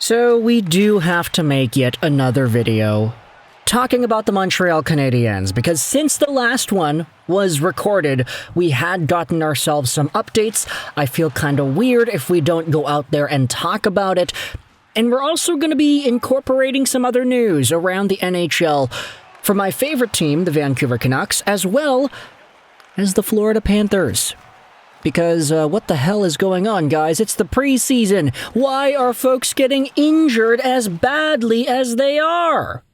So we do have to make yet another video talking about the Montreal Canadiens, because since the last one was recorded, we had gotten ourselves some updates. I feel kind of weird if we don't go out there and talk about it. And we're also going to be incorporating some other news around the NHL for my favorite team, the Vancouver Canucks, as well as the Florida Panthers. Because what the hell is going on, guys? It's the preseason. Why are folks getting injured as badly as they are?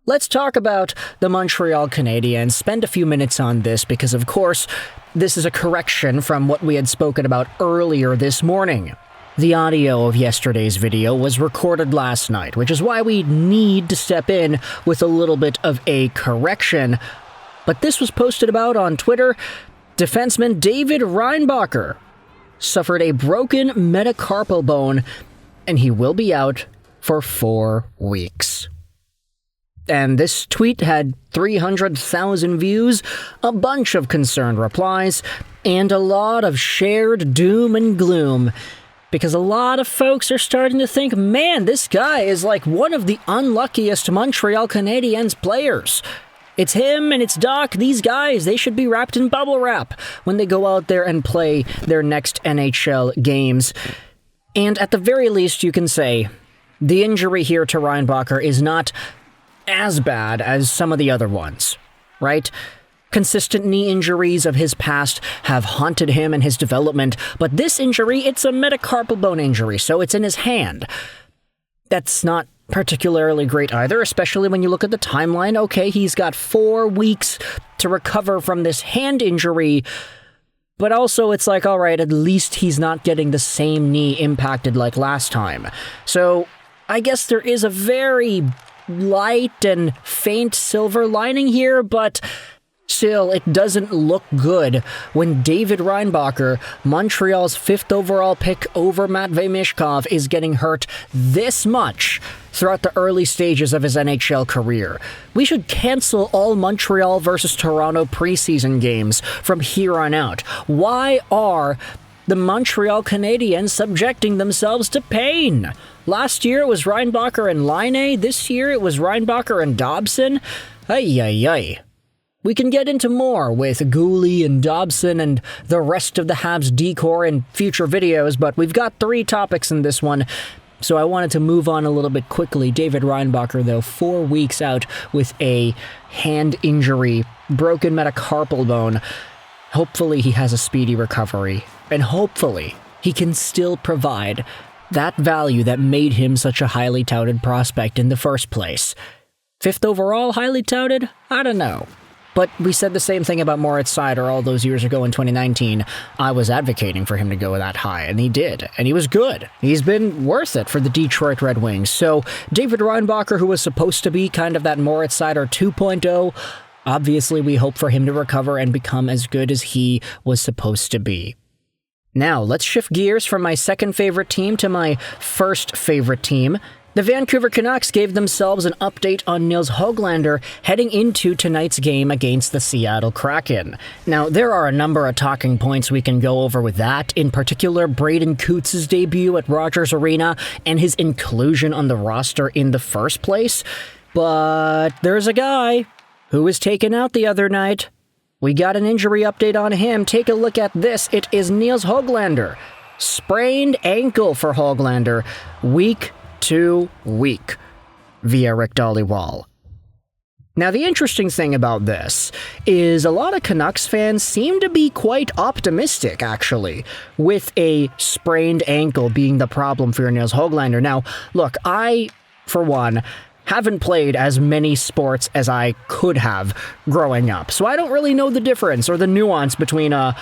Let's talk about the Montreal Canadiens. Spend a few minutes on this because, of course, this is a correction from what we had spoken about earlier this morning. The audio of yesterday's video was recorded last night, which is why we need to step in with a little bit of a correction. But this was posted about on Twitter. Defenseman David Reinbacher suffered a broken metacarpal bone, and he will be out for 4 weeks. And this tweet had 300,000 views, a bunch of concerned replies, and a lot of shared doom and gloom, because a lot of folks are starting to think, man, this guy is like one of the unluckiest Montreal Canadiens players. It's him and it's Doc. These guys, they should be wrapped in bubble wrap when they go out there and play their next NHL games. And at the very least, you can say the injury here to Reinbacher is not as bad as some of the other ones, right? Consistent knee injuries of his past have haunted him and his development, but this injury, it's a metacarpal bone injury, so it's in his hand. That's not particularly great either, especially when you look at the timeline. Okay, he's got 4 weeks to recover from this hand injury, but also it's like, all right, at least he's not getting the same knee impacted like last time. So I guess there is a very light and faint silver lining here, but still, it doesn't look good when David Reinbacher, Montreal's 5th overall pick over Matvei Michkov, is getting hurt this much throughout the early stages of his NHL career. We should cancel all Montreal versus Toronto preseason games from here on out. Why are the Montreal Canadiens subjecting themselves to pain? Last year it was Reinbacher and Laine. This year it was Reinbacher and Dobson. Ay, ay, ay. We can get into more with Gooley and Dobson and the rest of the Habs decor in future videos, but we've got 3 topics in this one, so I wanted to move on a little bit quickly. David Reinbacher, though, 4 weeks out with a hand injury, broken metacarpal bone. Hopefully he has a speedy recovery, and hopefully he can still provide that value that made him such a highly touted prospect in the first place. 5th overall, highly touted? I don't know. But we said the same thing about Moritz Seider all those years ago in 2019. I was advocating for him to go that high, and he did. And he was good. He's been worth it for the Detroit Red Wings. So David Reinbacher, who was supposed to be kind of that Moritz Seider 2.0, obviously we hope for him to recover and become as good as he was supposed to be. Now, let's shift gears from my second favorite team to my first favorite team. The Vancouver Canucks gave themselves an update on Nils Hoglander heading into tonight's game against the Seattle Kraken. Now, there are a number of talking points we can go over with that, in particular Braden Coots' debut at Rogers Arena and his inclusion on the roster in the first place. But there's a guy who was taken out the other night. We got an injury update on him. Take a look at this. It is Nils Hoglander. Sprained ankle for Hoglander. Week to week via Rick Dhaliwal. Now, the interesting thing about this is a lot of Canucks fans seem to be quite optimistic, actually, with a sprained ankle being the problem for Nils Hoglander. Now, look, I, for one, haven't played as many sports as I could have growing up, so I don't really know the difference or the nuance between a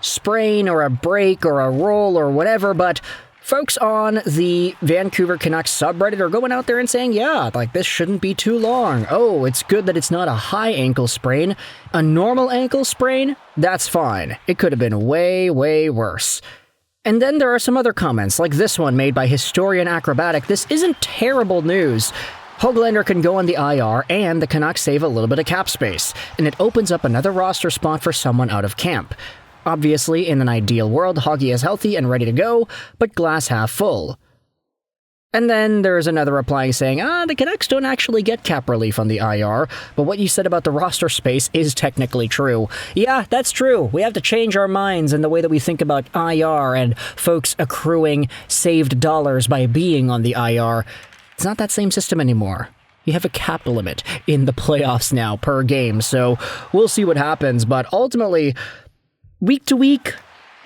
sprain or a break or a roll or whatever, but folks on the Vancouver Canucks subreddit are going out there and saying, yeah, like this shouldn't be too long. Oh, it's good that it's not a high ankle sprain. A normal ankle sprain? That's fine. It could have been way, way worse. And then there are some other comments, like this one made by Historian Acrobatic. This isn't terrible news. Hoglander can go on the IR, and the Canucks save a little bit of cap space, and it opens up another roster spot for someone out of camp. Obviously, in an ideal world, Hoggy is healthy and ready to go, but glass half full. And then there's another reply saying, the Canucks don't actually get cap relief on the IR, but what you said about the roster space is technically true. Yeah, that's true. We have to change our minds in the way that we think about IR and folks accruing saved dollars by being on the IR. It's not that same system anymore. You have a cap limit in the playoffs now per game, so we'll see what happens. But ultimately, week to week,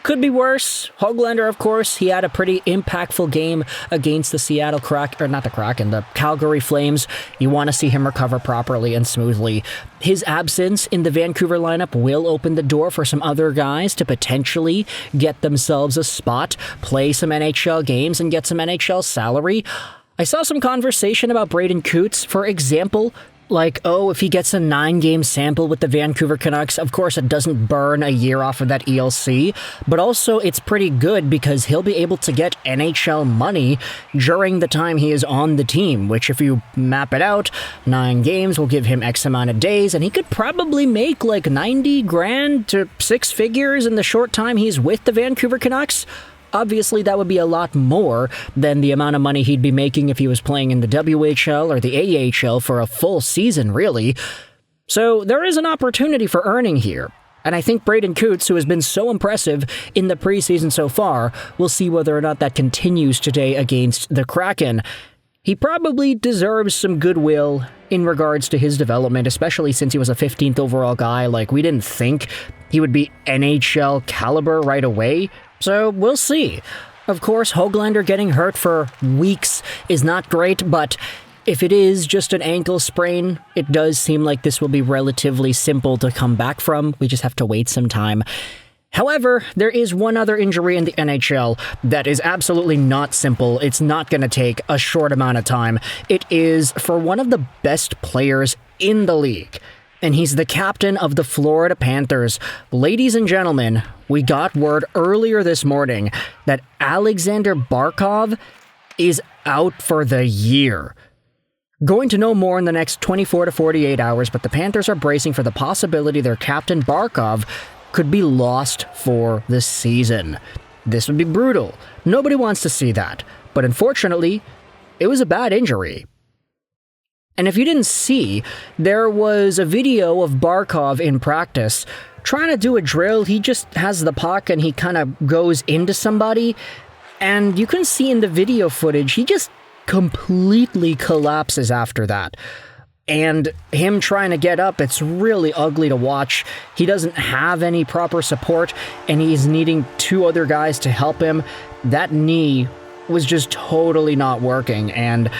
could be worse. Hoglander, of course, he had a pretty impactful game against the the Calgary Flames. You want to see him recover properly and smoothly. His absence in the Vancouver lineup will open the door for some other guys to potentially get themselves a spot, play some NHL games, and get some NHL salary. I saw some conversation about Braden Coots, for example. Like, if he gets a 9-game sample with the Vancouver Canucks, of course it doesn't burn a year off of that ELC, but also it's pretty good because he'll be able to get NHL money during the time he is on the team, which if you map it out, 9 games will give him X amount of days, and he could probably make like 90 grand to 6 figures in the short time he's with the Vancouver Canucks. Obviously, that would be a lot more than the amount of money he'd be making if he was playing in the WHL or the AHL for a full season, really. So there is an opportunity for earning here. And I think Braden Coots, who has been so impressive in the preseason so far, we'll see whether or not that continues today against the Kraken. He probably deserves some goodwill in regards to his development, especially since he was a 15th overall guy. Like, we didn't think he would be NHL caliber right away. So we'll see. Of course, Hoglander getting hurt for weeks is not great, but if it is just an ankle sprain, it does seem like this will be relatively simple to come back from. We just have to wait some time. However, there is one other injury in the NHL that is absolutely not simple. It's not going to take a short amount of time. It is for one of the best players in the league. And he's the captain of the Florida Panthers. Ladies and gentlemen, we got word earlier this morning that Aleksander Barkov is out for the year. Going to know more in the next 24 to 48 hours, but the Panthers are bracing for the possibility their captain Barkov could be lost for the season. This would be brutal. Nobody wants to see that. But unfortunately, it was a bad injury. And if you didn't see, there was a video of Barkov in practice trying to do a drill. He just has the puck and he kind of goes into somebody. And you can see in the video footage, he just completely collapses after that. And him trying to get up, it's really ugly to watch. He doesn't have any proper support, and he's needing 2 other guys to help him. That knee was just totally not working, and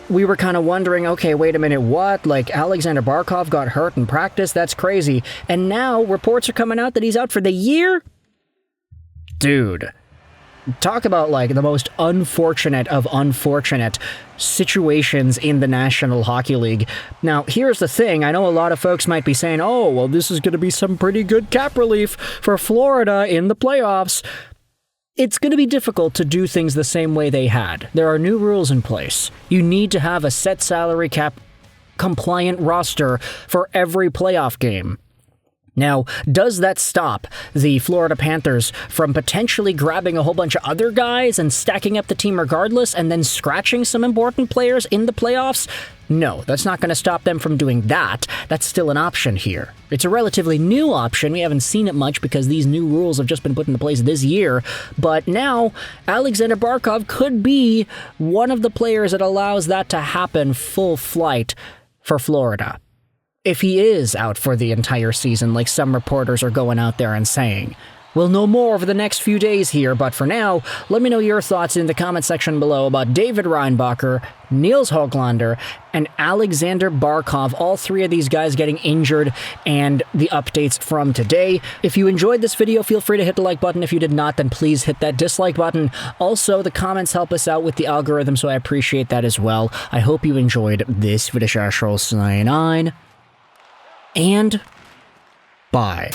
we were kind of wondering, okay, wait a minute, what? Like, Aleksander Barkov got hurt in practice? That's crazy. And now reports are coming out that he's out for the year? Dude. Talk about, like, the most unfortunate of unfortunate situations in the National Hockey League. Now, here's the thing. I know a lot of folks might be saying, oh, well, this is going to be some pretty good cap relief for Florida in the playoffs. It's going to be difficult to do things the same way they had. There are new rules in place. You need to have a set salary cap compliant roster for every playoff game. Now, does that stop the Florida Panthers from potentially grabbing a whole bunch of other guys and stacking up the team regardless and then scratching some important players in the playoffs? No, that's not going to stop them from doing that. That's still an option here. It's a relatively new option. We haven't seen it much because these new rules have just been put into place this year. But now, Aleksander Barkov could be one of the players that allows that to happen full flight for Florida. If he is out for the entire season, like some reporters are going out there and saying. We'll know more over the next few days here, but for now, let me know your thoughts in the comment section below about David Reinbacher, Nils Hoglander, and Aleksander Barkov, all 3 of these guys getting injured, and the updates from today. If you enjoyed this video, feel free to hit the like button. If you did not, then please hit that dislike button. Also, the comments help us out with the algorithm, so I appreciate that as well. I hope you enjoyed this video. And bye.